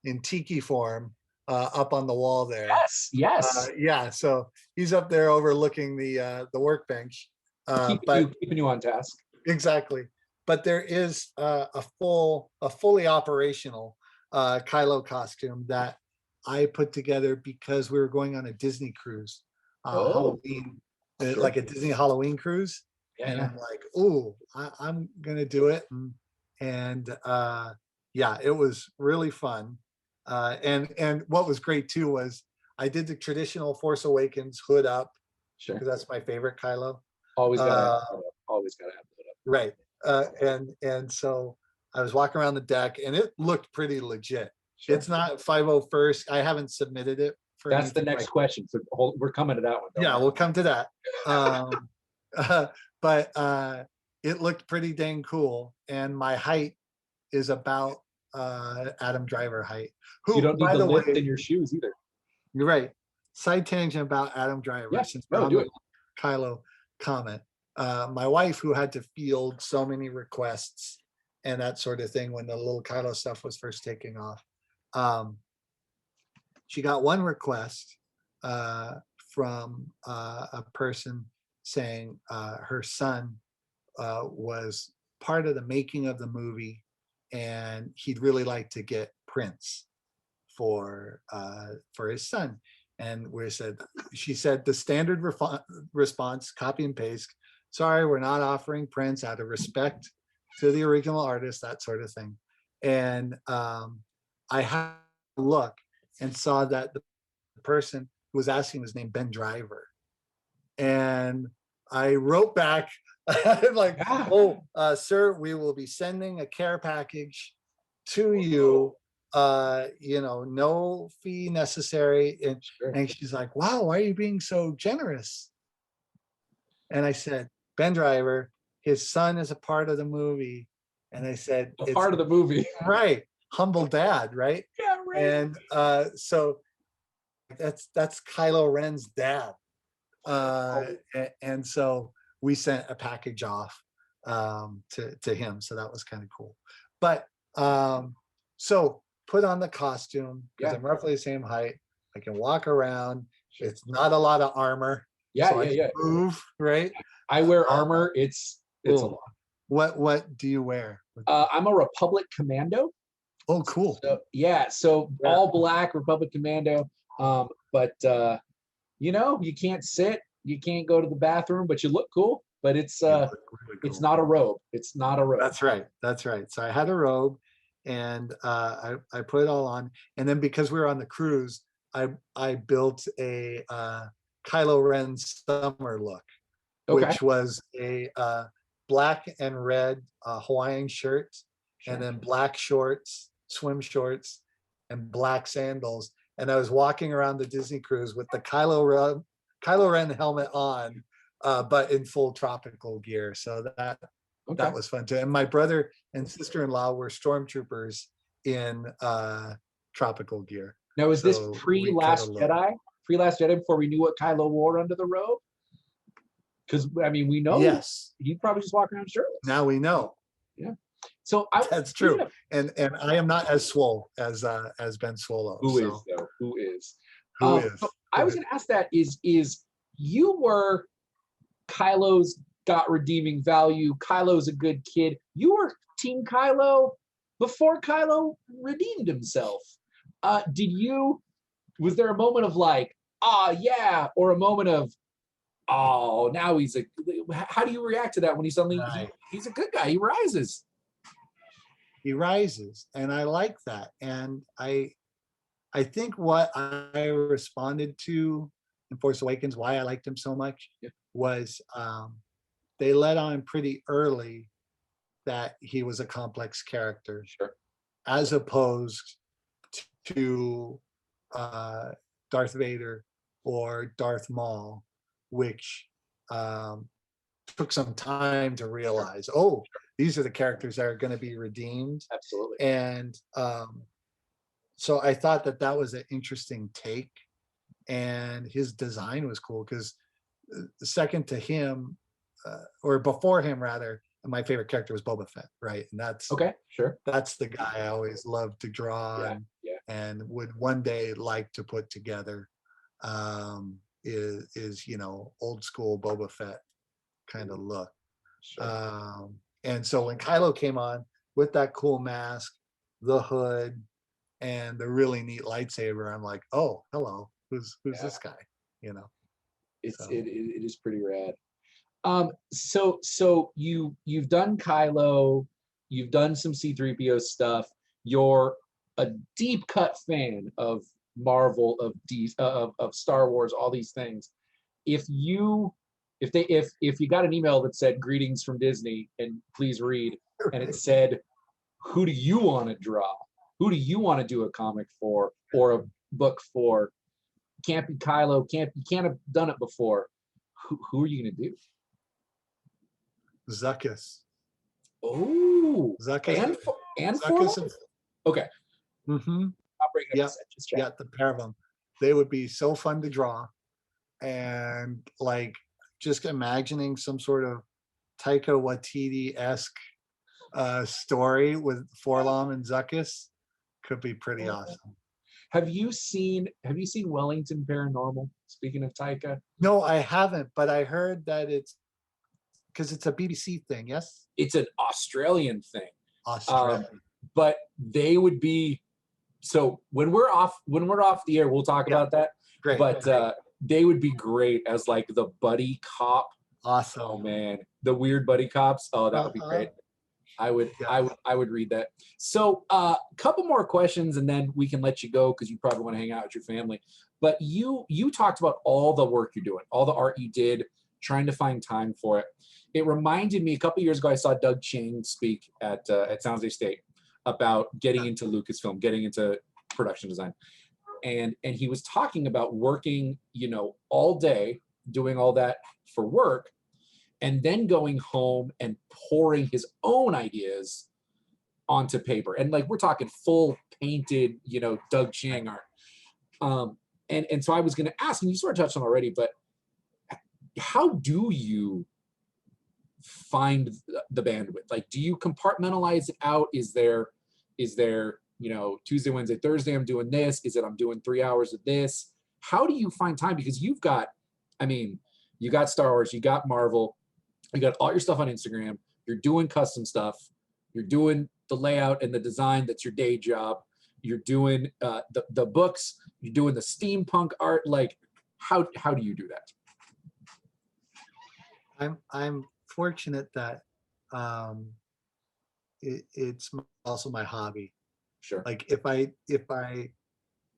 in tiki form, up on the wall there. Yes, yes. Yeah, so he's up there overlooking the workbench. But Keeping you on task. exactly. But there is a fully operational Kylo costume that I put together because we were going on a Disney cruise, Oh, Halloween, sure. like a Disney Halloween cruise. Yeah, And yeah. I'm like, ooh, I'm gonna do it. And yeah, it was really fun. And what was great too was I did the traditional Force Awakens hood up Sure. because that's my favorite Kylo. Always gotta have Uh, that up. Always gotta have that up. right. And so I was walking around the deck and it looked pretty legit. Sure. It's not 501st. I haven't submitted it for That's the anything next like. question. So we're coming to that one. Don't Yeah, worry. we'll come to that. Um, but it looked pretty dang cool. And my height is about Adam Driver height, You who, don't need by the the lift way, in your shoes either. you're right. Side tangent about Adam Driver, Yeah. since we're No, on do the it. Kylo comment. My wife, who had to field so many requests and that sort of thing when the little Kylo stuff was first taking off, um, she got one request from a person saying her son was part of the making of the movie, and he'd really like to get prints for his son. And she said the standard response, copy and paste. Sorry, we're not offering prints out of respect to the original artist, that sort of thing. And I had a look and saw that the person who was asking was named Ben Driver. And I wrote back, like, Yeah. oh, sir, we will be sending a care package to you, no fee necessary. Sure. And she's like, wow, why are you being so generous? And I said, Ben Driver, his son is a part of the movie. And I said, A it's part of the movie. right, humble dad, right? Yeah, right. And so that's Kylo Ren's dad. And so we sent a package off to him. So that was kind of cool. But so put on the costume because Yeah. I'm roughly the same height. I can walk around. Sure. It's not a lot of armor. Yeah, So I yeah, can yeah. move, right? I wear armor. It's a Cool. lot. What do you wear? I'm a Republic Commando. Oh, cool. So yeah, so Yeah. all black Republic Commando. But you can't sit, you can't go to the bathroom, but you look cool. But it's You look really it's cool. not a robe. It's not a robe. That's right. That's right. So I had a robe, and I put it all on. And then because we were on the cruise, I built a Kylo Ren summer look, Okay. which was a black and red Hawaiian shirt, Sure. and then black shorts, swim shorts, and black sandals. And I was walking around the Disney cruise with the Kylo Ren helmet on, but in full tropical gear. So Okay. that was fun too. And my brother and sister-in-law were stormtroopers in tropical gear. Now is this So pre we Last kinda looked. Jedi? Pre Last Jedi before we knew what Kylo wore under the robe? Because I mean we know Yes, he'd probably just walk around shirtless. now we know. Yeah. So That's true. And I am not as swole as Ben Swolo. Who is So though? Who is? who is? So I was going to ask that is you were Kylo's got redeeming value. Kylo's a good kid. You were Team Kylo before Kylo redeemed himself. Was there a moment of like, yeah, or a moment of, oh, now how do you react to that when he suddenly, Right. he's a good guy, he rises? He rises, and I like that. And I think what I responded to in Force Awakens, why I liked him so much, Yeah. was they let on pretty early that he was a complex character, Sure. as opposed to Darth Vader or Darth Maul, which took some time to realize, oh, these are the characters that are going to be redeemed. Absolutely. And so I thought that that was an interesting take, and his design was cool because second to him, or before him rather, my favorite character was Boba Fett, right? And Okay, sure. that's the guy I always loved to draw, Yeah, yeah. and would one day like to put together. Is old school Boba Fett kind of look. Sure. And so when Kylo came on with that cool mask, the hood, and the really neat lightsaber, I'm like, oh, hello, who's this guy? It's So. it is pretty rad. So you've done Kylo, you've done some C-3PO stuff. You're a deep cut fan of Marvel, of Star Wars, all these things. If you got an email that said greetings from Disney and please read, and it said, who do you want to draw? Who do you want to do a comic for or a book for? Can't be Kylo, you can't have done it before. Who are you gonna do? Zuckuss. Oh, Zuckuss. and Zuckuss. Okay. Mm-hmm. I'll bring it up. Yeah, the pair of them. They would be so fun to draw. And like just imagining some sort of Taika Waititi-esque story with Forlom and Zuckuss could be pretty awesome. Have you seen Wellington Paranormal? Speaking of Taika. No, I haven't, but I heard that it's because it's a BBC thing, yes? It's an Australian thing. Australian. But they would be, so when we're off the air, we'll talk about that. Great. But they would be great as like the buddy cop. Awesome. Oh man, the weird buddy cops. Oh, that would be great. I would read that. So a couple more questions and then we can let you go because you probably want to hang out with your family. But you talked about all the work you're doing, all the art you did, trying to find time for it. It reminded me a couple years ago, I saw Doug Chang speak at San Jose State about getting into Lucasfilm, getting into production design. And he was talking about working, all day, doing all that for work, and then going home and pouring his own ideas onto paper. And like, we're talking full painted, Doug Chang art. And so I was going to ask, and you sort of touched on already, but how do you find the bandwidth? Like, do you compartmentalize it out? Is there, Tuesday, Wednesday, Thursday, I'm doing this. Is it I'm doing 3 hours of this? How do you find time? Because you got Star Wars, you got Marvel, you got all your stuff on Instagram, you're doing custom stuff, you're doing the layout and the design, that's your day job, you're doing the books, you're doing the steampunk art. Like, how do you do that? I'm fortunate that it's also my hobby. Sure. Like if I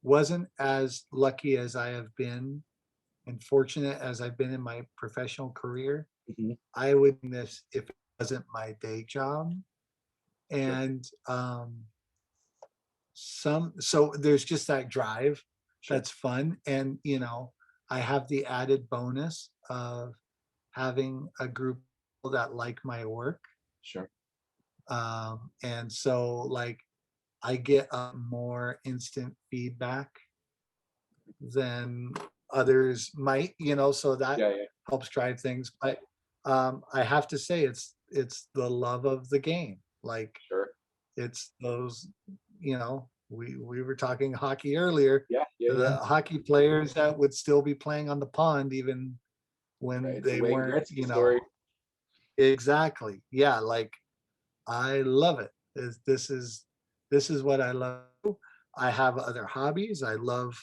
wasn't as lucky as I have been and fortunate as I've been in my professional career, Mm-hmm. I would miss if it wasn't my day job. And so there's just that drive. Sure. That's fun. And I have the added bonus of having a group of people that like my work. Sure. And so like I get more instant feedback than others might, so that helps drive things. But I have to say it's the love of the game. Like, sure. It's those, we were talking hockey earlier. The hockey players that would still be playing on the pond even when they weren't, Exactly. Yeah, like I love it. This is what I love. I have other hobbies. I love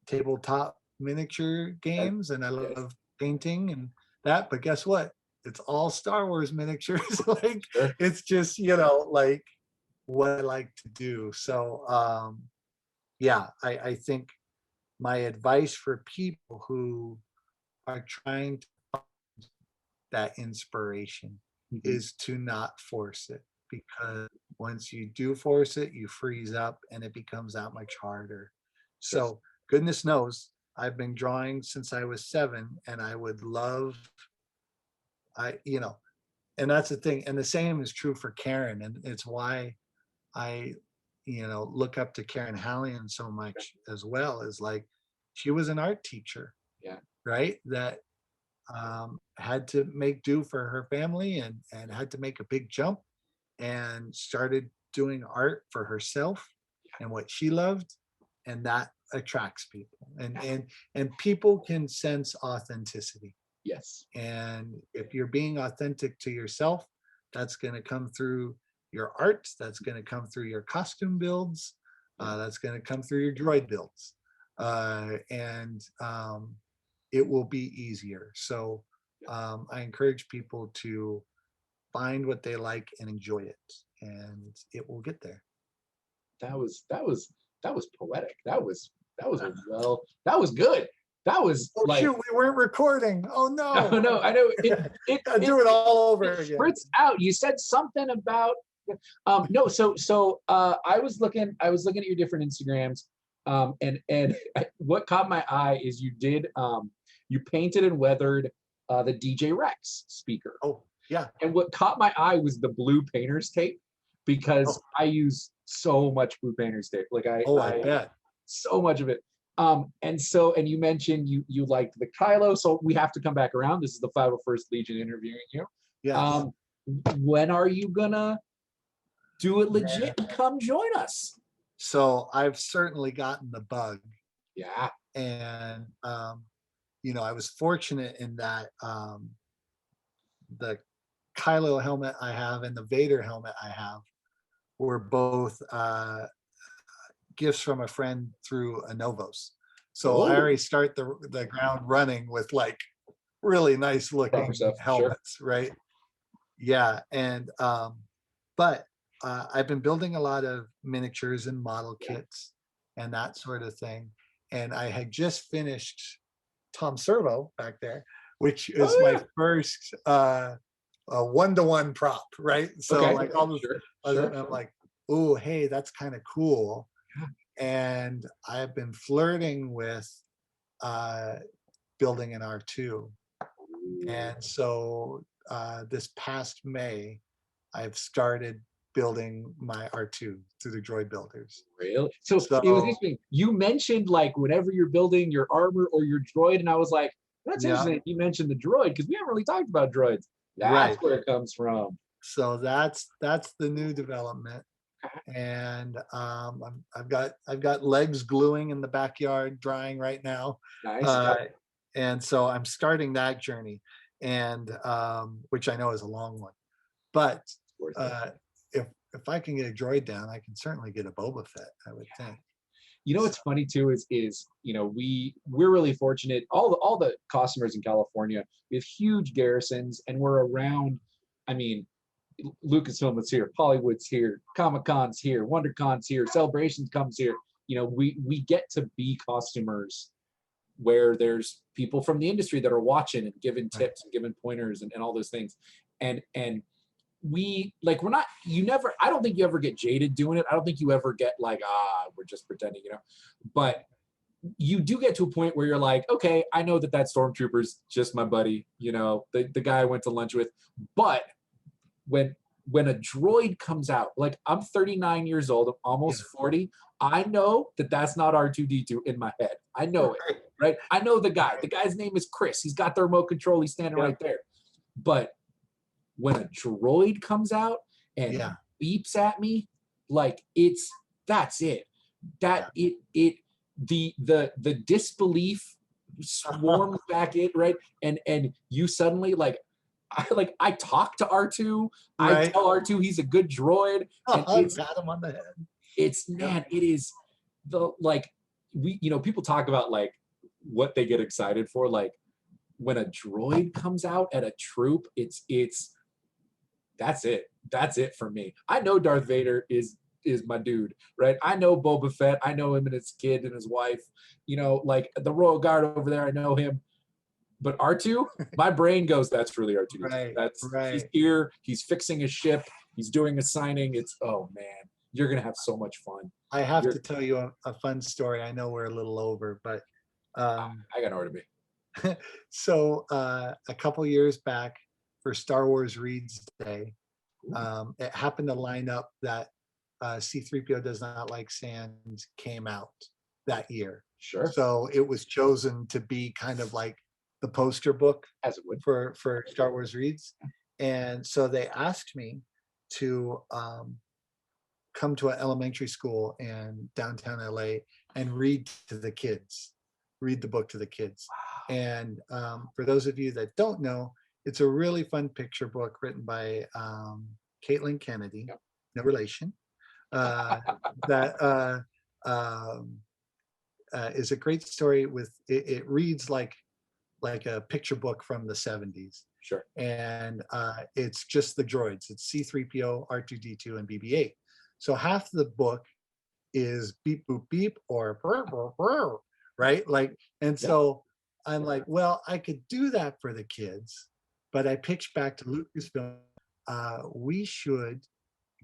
tabletop miniature games and I love painting and that, but guess what? It's all Star Wars miniatures. Like it's just, like what I like to do. So I think my advice for people who are trying to find that inspiration is to not force it, because once you do force it, you freeze up and it becomes that much harder. So goodness knows I've been drawing since I was 7, and I would love and that's the thing. And the same is true for Karen. And it's why I, look up to Karen Hallian so much as well, is like, she was an art teacher, Yeah. right? That had to make do for her family, and had to make a big jump, and started doing art for herself and what she loved. And that attracts people, and people can sense authenticity. Yes. And if you're being authentic to yourself, that's going to come through your art. That's going to come through your costume builds. That's going to come through your droid builds. And it will be easier. So I encourage people to find what they like and enjoy it, and it will get there. That was poetic. That was that was good. That was Oh like, shoot, we weren't recording. Oh no, no. no, I know I'll do it all over again. spurts out. You said something about no, so I was looking at your different Instagrams, and what caught my eye is you painted and weathered the DJ Rex speaker. Oh yeah. And what caught my eye was the blue painter's tape, because I use so much blue painter's tape. Like I bet. So much of it. And you mentioned you liked the Kylo, so we have to come back around. This is the 501st Legion interviewing you. Yes. When are you gonna do it legit and come join us? So I've certainly gotten the bug. Yeah. And I was fortunate in that the Kylo helmet I have and the Vader helmet I have were both gifts from a friend through Anovos. So I already start the ground running with like really nice looking helmets, sure. Right? Yeah. And but I've been building a lot of miniatures and model kits and that sort of thing. And I had just finished Tom Servo back there, which is my first a 1-to-1 prop, right? So like all the I'm like, oh, hey, that's kind of cool. And I've been flirting with building an R2. And so this past May, I've started building my R2 through the Droid Builders. Really? So it was interesting. You mentioned like whenever you're building your armor or your droid, and I was like, that's interesting. You mentioned the droid because we haven't really talked about droids. That's where it comes from. So that's the new development. And I've got legs gluing in the backyard, drying right now. Nice. And so I'm starting that journey, and which I know is a long one. But if I can get a droid down, I can certainly get a Boba Fett, I would think. What's funny too is we're really fortunate. All the costumers in California, we have huge garrisons, and we're around. I mean, Lucasfilm is here, Hollywood's here, Comic-Con's here, WonderCon's here, Celebrations comes here. We get to be costumers where there's people from the industry that are watching and giving tips and giving pointers and all those things. And I don't think you ever get jaded doing it. I don't think you ever get like, we're just pretending, but you do get to a point where you're like, okay, I know that stormtrooper's just my buddy, the guy I went to lunch with. But when a droid comes out, like I'm 39 years old, I'm almost 40. I know that that's not R2-D2 in my head. I know it, right? I know the guy. The guy's name is Chris. He's got the remote control. He's standing right there. But when a droid comes out and beeps at me, like that's it. The disbelief swarms back in, right? And you suddenly I talk to R2. I tell R2 he's a good droid. And pat him on the head. It is people talk about like what they get excited for. Like when a droid comes out at a troop, that's it. That's it for me. I know Darth Vader is my dude, right? I know Boba Fett. I know him and his kid and his wife. Like the Royal Guard over there, I know him. But R2, my brain goes, that's really R2. He's here. He's fixing his ship. He's doing a signing. Oh man, you're gonna have so much fun. I have to tell you a fun story. I know we're a little over, but I got nowhere to be. So a couple years back, for Star Wars Reads Day. It happened to line up that C-3PO Does Not Like Sand came out that year. Sure. So it was chosen to be kind of like the poster book As it would. for Star Wars Reads. And so they asked me to come to an elementary school in downtown LA and read to the kids, read the book to the kids. Wow. And for those of you that don't know, it's a really fun picture book written by Caitlin Kennedy, Yep. no relation, that is a great story with, it reads like a picture book from the 70s. Sure. And it's just the droids. It's C-3PO, R2-D2, and BB-8. So half the book is beep, boop, beep, or brr, brr, brr, right? Like, and so I'm like, well, I could do that for the kids, but I pitched back to Lucasfilm, we should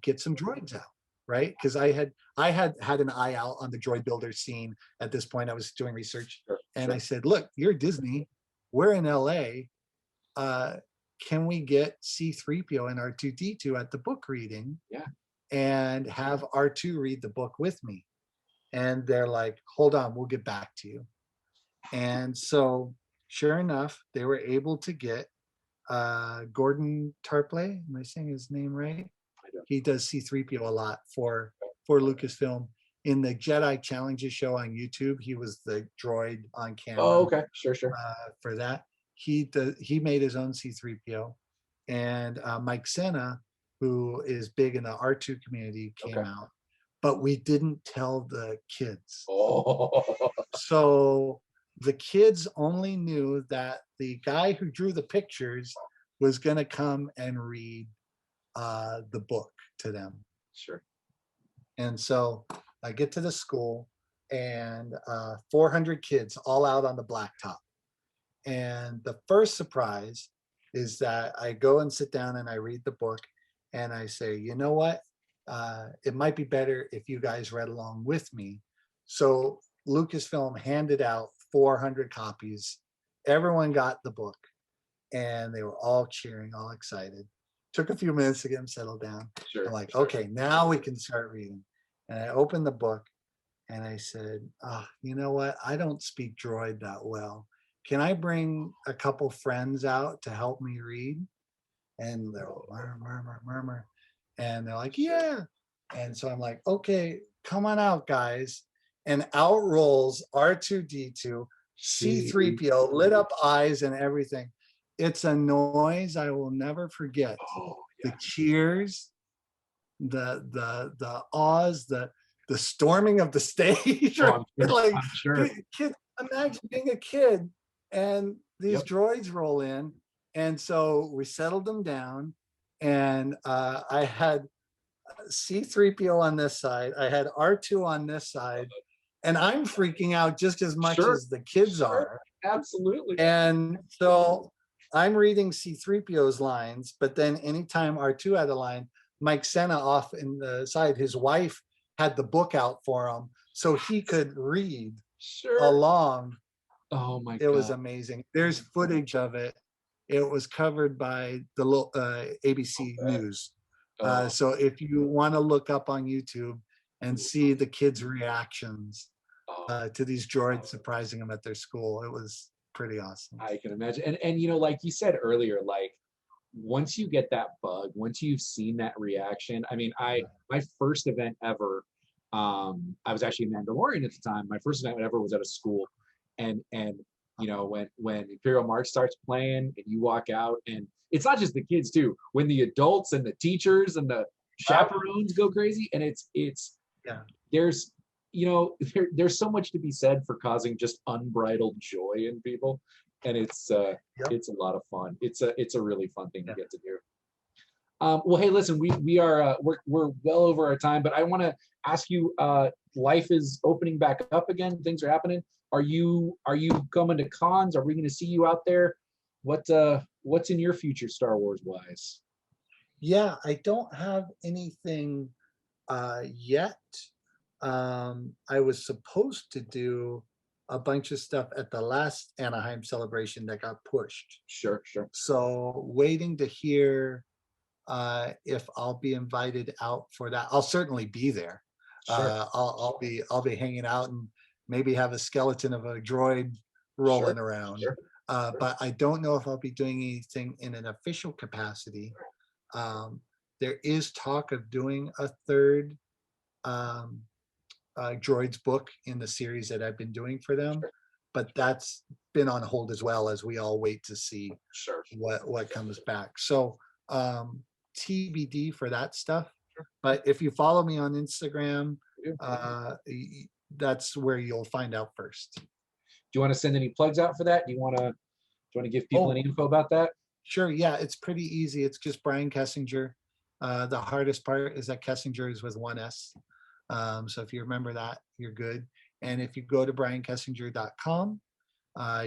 get some droids out, right? Because I had an eye out on the droid builder scene at this point. I was doing research, and I said, look, you're Disney, we're in LA. Can we get C-3PO and R2-D2 at the book reading? Yeah. And have R2 read the book with me? And they're like, hold on, we'll get back to you. And so sure enough, they were able to get Gordon Tarpley. Am I saying his name right? He does C-3PO a lot for Lucasfilm. In the Jedi Challenges show on YouTube, he was the droid on camera. Oh, okay. Sure. For that. He made his own C-3PO. And Mike Senna, who is big in the R2 community, came out. But we didn't tell the kids. Oh. So the kids only knew that the guy who drew the pictures was going to come and read the book to them. Sure. And so I get to the school, and 400 kids all out on the blacktop. And the first surprise is that I go and sit down and I read the book, and I say, you know what? It might be better if you guys read along with me. So Lucasfilm handed out 400 copies. Everyone got the book, and they were all cheering, all excited. Took a few minutes to get them settled down. Sure. I'm like, okay, now we can start reading. And I opened the book, and I said, oh, you know what? I don't speak droid that well. Can I bring a couple friends out to help me read? And they're all murmur. And they're like, yeah. And so I'm like, okay, come on out, guys. And out rolls R2-D2, C-3PO, lit up eyes and everything. It's a noise I will never forget. Oh, yeah. The cheers, the awes, the storming of the stage. Oh, Like, I'm sure. Kid, imagine being a kid and these droids roll in. And so we settled them down, and I had C-3PO on this side, I had R2 on this side, and I'm freaking out just as much as the kids are. Absolutely. And so I'm reading C-3PO's lines, but then anytime R2 had a line, Mike Senna off in the side, his wife had the book out for him so he could read along. Oh my God. It was amazing. There's footage of it. It was covered by the ABC News. So if you want to look up on YouTube and see the kids' reactions to these droids surprising them at their school, it was pretty awesome. I can imagine. And you know, like you said earlier, like once you get that bug, once you've seen that reaction, I mean, my first event ever, I was actually a Mandalorian at the time. My first event ever was at a school, and you know, when Imperial March starts playing and you walk out, and it's not just the kids too, when the adults and the teachers and the chaperones go crazy, and it's there's, you know, there's so much to be said for causing just unbridled joy in people, and it's a lot of fun. It's a really fun thing to get to do. Well, hey, listen, we're well over our time, but I want to ask you, life is opening back up again. Things are happening. Are you coming to cons? Are we going to see you out there? What's in your future, Star Wars wise? Yeah, I don't have anything yet. I was supposed to do a bunch of stuff at the last Anaheim celebration that got pushed. Sure, sure. So waiting to hear if I'll be invited out for that. I'll certainly be there. Sure. I'll be hanging out and maybe have a skeleton of a droid rolling Sure, around. sure. But I don't know if I'll be doing anything in an official capacity. There is talk of doing a third droids book in the series that I've been doing for them, but that's been on hold as well, as we all wait to see Sure. what comes back. So TBD for that stuff. But if you follow me on Instagram, that's where you'll find out first. Do you want to send any plugs out for that? Do you want to give people any info about that? Sure. Yeah, it's pretty easy. It's just Brian Kesinger. The hardest part is that Kesinger is with one S. So if you remember that, you're good. And if you go to briankessinger.com,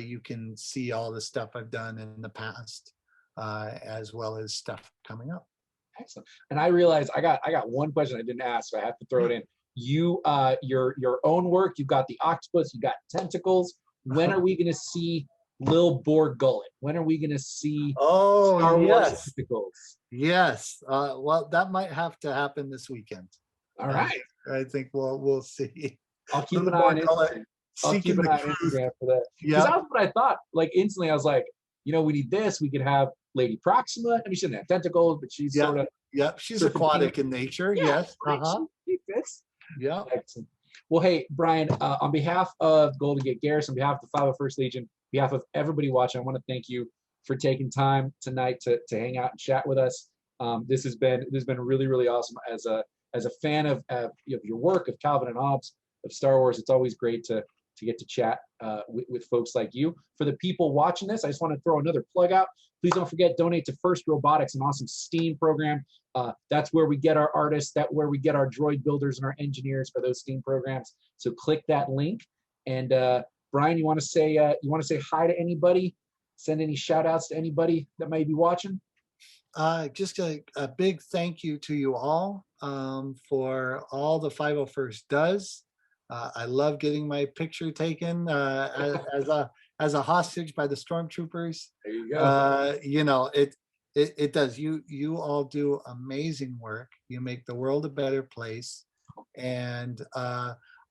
you can see all the stuff I've done in the past, as well as stuff coming up. Excellent. And I realized I got one question I didn't ask, so I have to throw it in. You your own work, you've got the octopus, you got tentacles. When are we going to see Lil Borg Gullet? When are we going to see Star Wars tentacles? Yes. Well, that might have to happen this weekend. All right. I think we'll see. I'll keep an eye on Instagram. I'll keep an eye on Instagram for that. Because that was what I thought. Like instantly, I was like, we need this. We could have Lady Proxima. I mean, she doesn't have tentacles, but she's sort of. Yep, she's aquatic in nature. Yeah, yes. She fits. Yeah. Excellent. Well, hey, Brian, on behalf of Golden Gate Garrison, on behalf of the 501st Legion, on behalf of everybody watching, I want to thank you for taking time tonight to hang out and chat with us. This has been really, really awesome. As a fan of your work, of Calvin and Hobbes, of Star Wars, it's always great to get to chat with folks like you. For the people watching this, I just want to throw another plug out. Please don't forget, donate to First Robotics, an awesome STEAM program. That's where we get our artists, that's where we get our droid builders and our engineers for those STEAM programs. So click that link. And Brian, you want to say hi to anybody? Send any shout outs to anybody that may be watching? Just a big thank you to you all for all the 501st does. I love getting my picture taken as a hostage by the stormtroopers. There you go. It does. You all do amazing work. You make the world a better place, and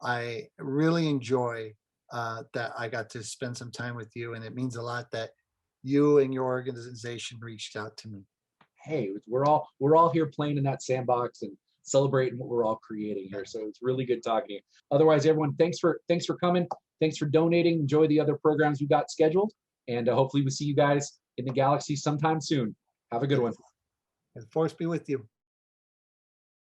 I really enjoy that I got to spend some time with you, and it means a lot that you and your organization reached out to me. Hey, we're all here playing in that sandbox and celebrating what we're all creating here. So it's really good talking to you. Otherwise, everyone, thanks for coming. Thanks for donating. Enjoy the other programs we got scheduled. And hopefully we'll see you guys in the galaxy sometime soon. Have a good one. And the force be with you.